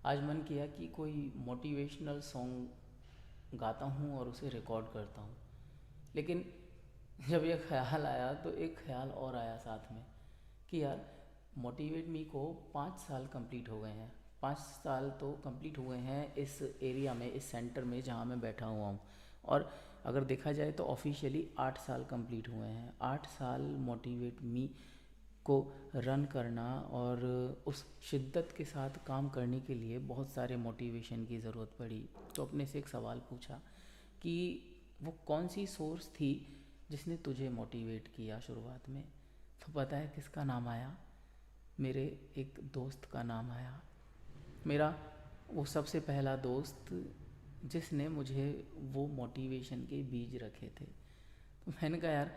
आज मन किया कि कोई मोटिवेशनल सॉन्ग गाता हूँ और उसे रिकॉर्ड करता हूँ। लेकिन जब ये ख्याल आया तो एक ख्याल और आया साथ में कि यार, मोटिवेट मी को 5 साल कंप्लीट हो गए हैं। 5 साल तो कंप्लीट हुए हैं इस एरिया में, इस सेंटर में जहाँ मैं बैठा हुआ हूँ। और अगर देखा जाए तो ऑफिशियली 8 साल कंप्लीट हुए हैं। 8 साल मोटिवेट मी को रन करना और उस शिद्दत के साथ काम करने के लिए बहुत सारे मोटिवेशन की ज़रूरत पड़ी। तो अपने से एक सवाल पूछा कि वो कौन सी सोर्स थी जिसने तुझे मोटिवेट किया शुरुआत में। तो पता है किसका नाम आया? मेरे एक दोस्त का नाम आया। मेरा वो सबसे पहला दोस्त जिसने मुझे वो मोटिवेशन के बीज रखे थे। तो मैंने कहा यार,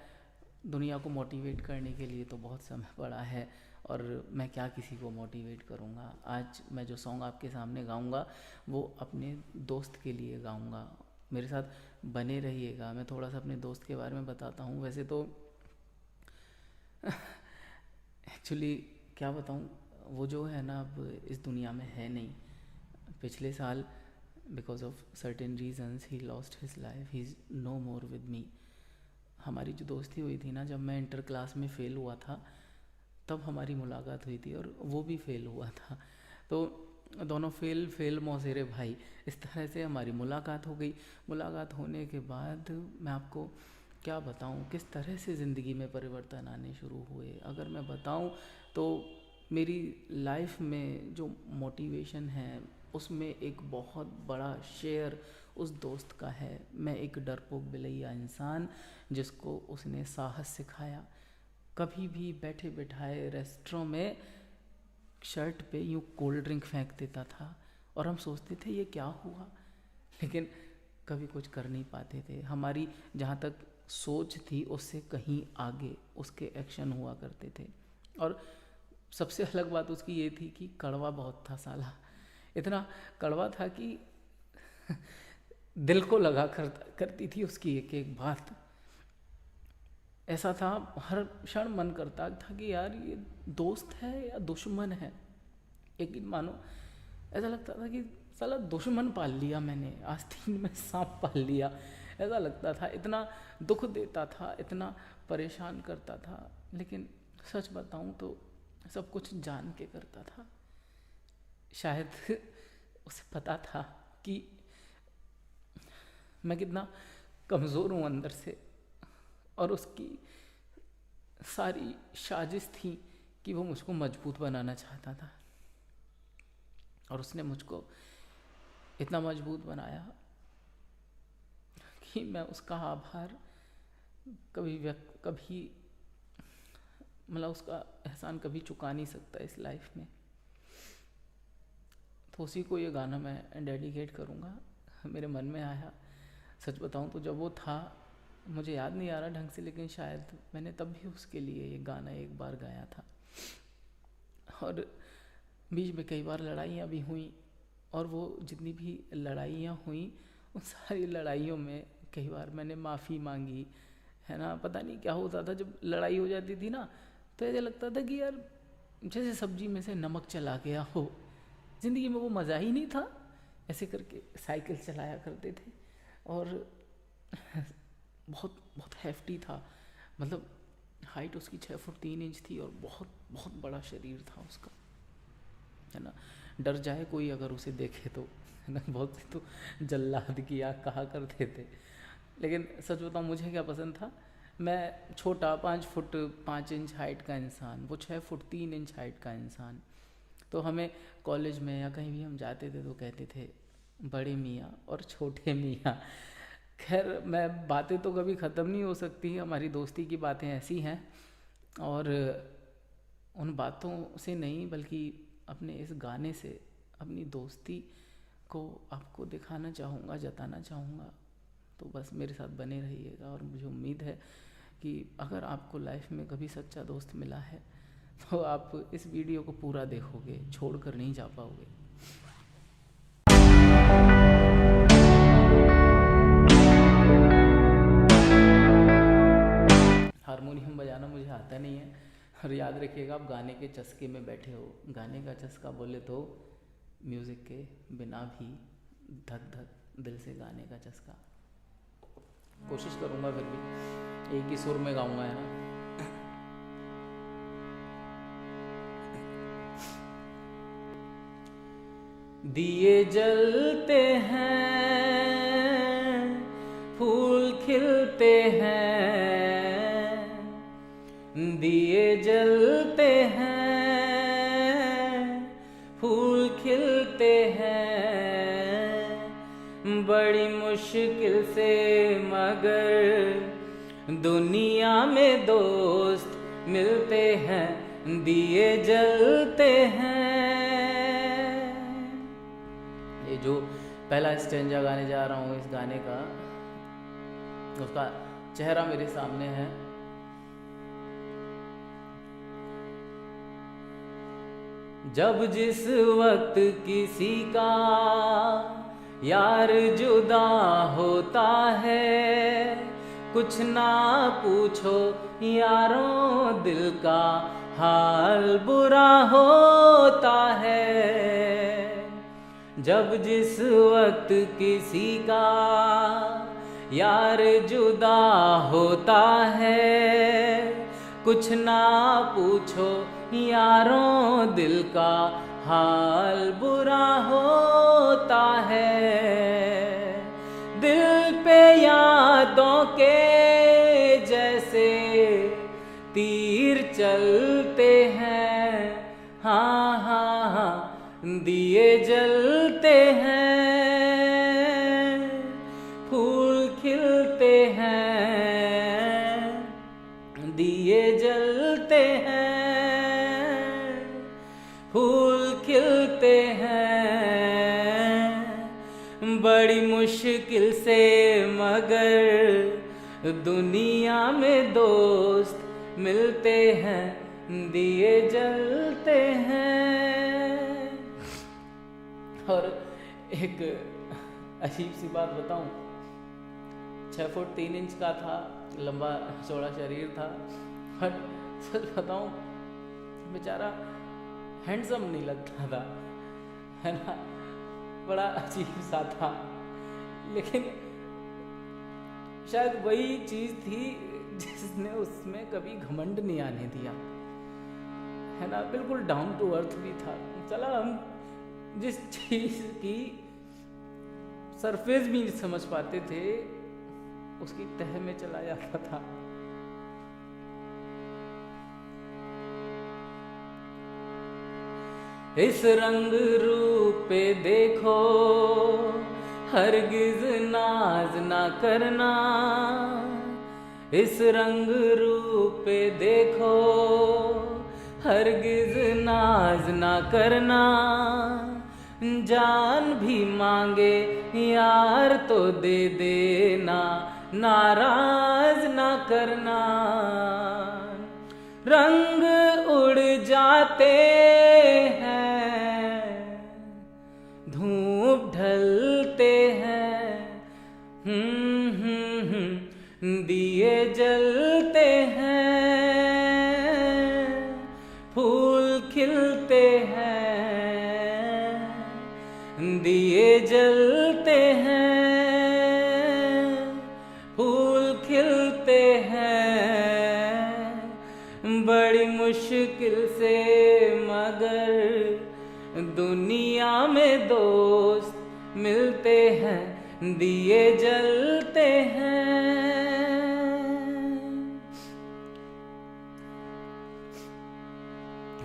दुनिया को मोटिवेट करने के लिए तो बहुत समय पड़ा है और मैं क्या किसी को मोटिवेट करूँगा। आज मैं जो सॉन्ग आपके सामने गाऊँगा वो अपने दोस्त के लिए गाऊँगा। मेरे साथ बने रहिएगा। मैं थोड़ा सा अपने दोस्त के बारे में बताता हूँ। वैसे तो एक्चुअली क्या बताऊँ, वो जो है ना अब इस दुनिया में है नहीं। पिछले साल because of certain reasons he lost his life, he is no more with me. हमारी जो दोस्ती हुई थी ना, जब मैं इंटर क्लास में फ़ेल हुआ था तब हमारी मुलाकात हुई थी और वो भी फ़ेल हुआ था। तो दोनों फ़ेल फ़ेल मौसेरे भाई, इस तरह से हमारी मुलाकात हो गई। मुलाकात होने के बाद मैं आपको क्या बताऊं किस तरह से ज़िंदगी में परिवर्तन आने शुरू हुए। अगर मैं बताऊं तो मेरी लाइफ में जो मोटिवेशन है उसमें एक बहुत बड़ा शेयर उस दोस्त का है। मैं एक डरपोक बिलैया इंसान जिसको उसने साहस सिखाया। कभी भी बैठे बिठाए रेस्टोरों में शर्ट पे यूँ कोल्ड ड्रिंक फेंक देता था और हम सोचते थे ये क्या हुआ, लेकिन कभी कुछ कर नहीं पाते थे। हमारी जहाँ तक सोच थी उससे कहीं आगे उसके एक्शन हुआ करते थे। और सबसे अलग बात उसकी ये थी कि कड़वा बहुत था साला। इतना कड़वा था कि दिल को लगा करती थी उसकी एक एक बात। ऐसा था, हर क्षण मन करता था कि यार ये दोस्त है या दुश्मन है। यकीन मानो, ऐसा लगता था कि साला दुश्मन पाल लिया मैंने, आस्तीन में सांप पाल लिया। ऐसा लगता था, इतना दुख देता था, इतना परेशान करता था। लेकिन सच बताऊं तो सब कुछ जान के करता था। शायद उसे पता था कि मैं कितना कमज़ोर हूँ अंदर से, और उसकी सारी साजिश थी कि वो मुझको मजबूत बनाना चाहता था। और उसने मुझको इतना मजबूत बनाया कि मैं उसका आभार कभी मतलब उसका एहसान कभी चुका नहीं सकता इस लाइफ में। तो उसी को ये गाना मैं डेडिकेट करूँगा। मेरे मन में आया, सच बताऊँ तो जब वो था, मुझे याद नहीं आ रहा ढंग से, लेकिन शायद मैंने तब भी उसके लिए ये गाना एक बार गाया था। और बीच में कई बार लड़ाइयाँ भी हुई, और वो जितनी भी लड़ाइयाँ हुई उन सारी लड़ाइयों में कई बार मैंने माफ़ी मांगी, है ना। पता नहीं क्या होता था, जब लड़ाई हो जाती थी ना तो ऐसा लगता था कि यार जैसे सब्जी में से नमक चला गया हो, ज़िंदगी में वो मज़ा ही नहीं था। ऐसे करके साइकिल चलाया करते थे और बहुत बहुत हैफ्टी था। मतलब हाइट उसकी 6 फुट 3 इंच थी और बहुत बहुत बड़ा शरीर था उसका, है ना। डर जाए कोई अगर उसे देखे तो, है ना। बहुत से तो जल्लाद की आग कहा करते थे। लेकिन सच बताऊँ मुझे क्या पसंद था, मैं छोटा 5 फुट 5 इंच हाइट का इंसान, वो 6 फुट 3 इंच हाइट का इंसान। तो हमें कॉलेज में या कहीं भी हम जाते थे तो कहते थे बड़े मियाँ और छोटे मियाँ। खैर, मैं बातें तो कभी ख़त्म नहीं हो सकती, हमारी दोस्ती की बातें ऐसी हैं। और उन बातों से नहीं बल्कि अपने इस गाने से अपनी दोस्ती को आपको दिखाना चाहूँगा, जताना चाहूँगा। तो बस मेरे साथ बने रहिएगा। और मुझे उम्मीद है कि अगर आपको लाइफ में कभी सच्चा दोस्त मिला है तो आप इस वीडियो को पूरा देखोगे, छोड़ कर नहीं जा पाओगे। हारमोनियम बजाना मुझे आता नहीं है, और याद रखिएगा आप गाने के चस्के में बैठे हो। गाने का चस्का बोले तो म्यूज़िक के बिना भी धक धक दिल से गाने का चस्का। कोशिश करूँगा, फिर भी एक ही सुर में गाऊँगा, है ना। दिए जलते हैं, फूल खिलते हैं, दिए जलते हैं, फूल खिलते हैं, बड़ी मुश्किल से मगर दुनिया में दोस्त मिलते हैं, दिए जलते हैं। ये जो पहला स्टेंजा गाने जा रहा हूँ, इस गाने का उसका चेहरा मेरे सामने है। जब जिस वक्त किसी का यार जुदा होता है, कुछ ना पूछो यारों, दिल का हाल बुरा होता है। जब जिस वक्त किसी का यार जुदा होता है, कुछ ना पूछो यारों, दिल का हाल बुरा होता है। दिल पे यादों के जैसे तीर चलते हैं, हाँ हाँ हाँ, दिए जलते हैं, फूल खिलते हैं, दिए जलते हैं, फूल खिलते हैं, बड़ी मुश्किल से मगर दुनिया में दोस्त मिलते हैं, दिए जलते हैं। और एक अजीब सी बात बताऊं, 6 फुट 3 इंच का था, लंबा चौड़ा शरीर था, पर सच बताऊं बेचारा हैंडसम नहीं लगता था, है ना, बड़ा अजीब सा था। लेकिन शायद वही चीज थी जिसने उसमें कभी घमंड नहीं आने दिया, है ना, बिल्कुल डाउन टू अर्थ भी था। चला, हम जिस चीज की सरफेस भी नहीं समझ पाते थे, उसकी तह में चला जाता था। इस रंग रूप पे देखो, हरगिज नाज ना करना, इस रंग रूप पे देखो, हरगिज नाज ना करना, जान भी मांगे यार तो दे देना, नाराज ना करना। रंग उड़ जाते हैं, धूप ढलते हैं, दिए जलते हैं, फूल खिलते हैं, दिए जलते हैं, फूल खिलते हैं, बड़ी मुश्किल से मगर दुनिया में दोस्त मिलते हैं, दिए जलते हैं।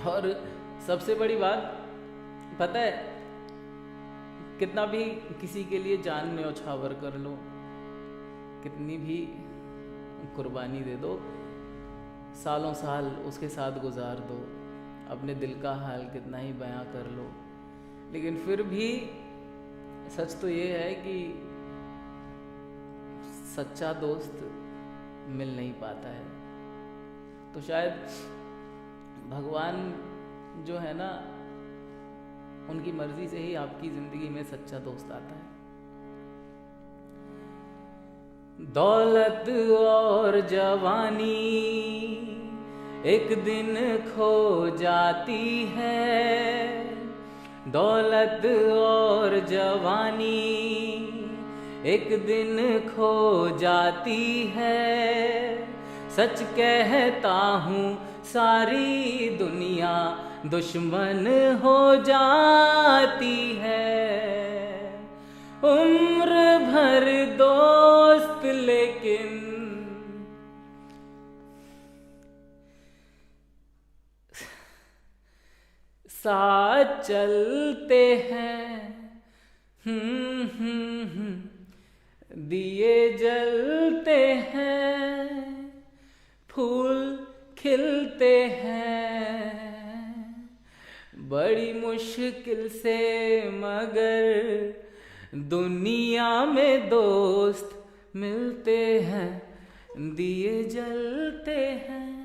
और सबसे बड़ी बात पता है, कितना भी किसी के लिए जान न्यौछावर कर लो, कितनी भी कुर्बानी दे दो, सालों साल उसके साथ गुजार दो, अपने दिल का हाल कितना ही बयां कर लो, लेकिन फिर भी सच तो ये है कि सच्चा दोस्त मिल नहीं पाता है। तो शायद भगवान जो है ना, उनकी मर्जी से ही आपकी जिंदगी में सच्चा दोस्त आता है। दौलत और जवानी एक दिन खो जाती है, दौलत और जवानी एक दिन खो जाती है। सच कहता हूँ सारी दुनिया दुश्मन हो जाती है। उम्र भर दोस्त लेकिन साथ चलते हैं। दिए जलते हैं, फूल खिलते हैं, बड़ी मुश्किल से मगर दुनिया में दोस्त मिलते हैं, दिए जलते हैं।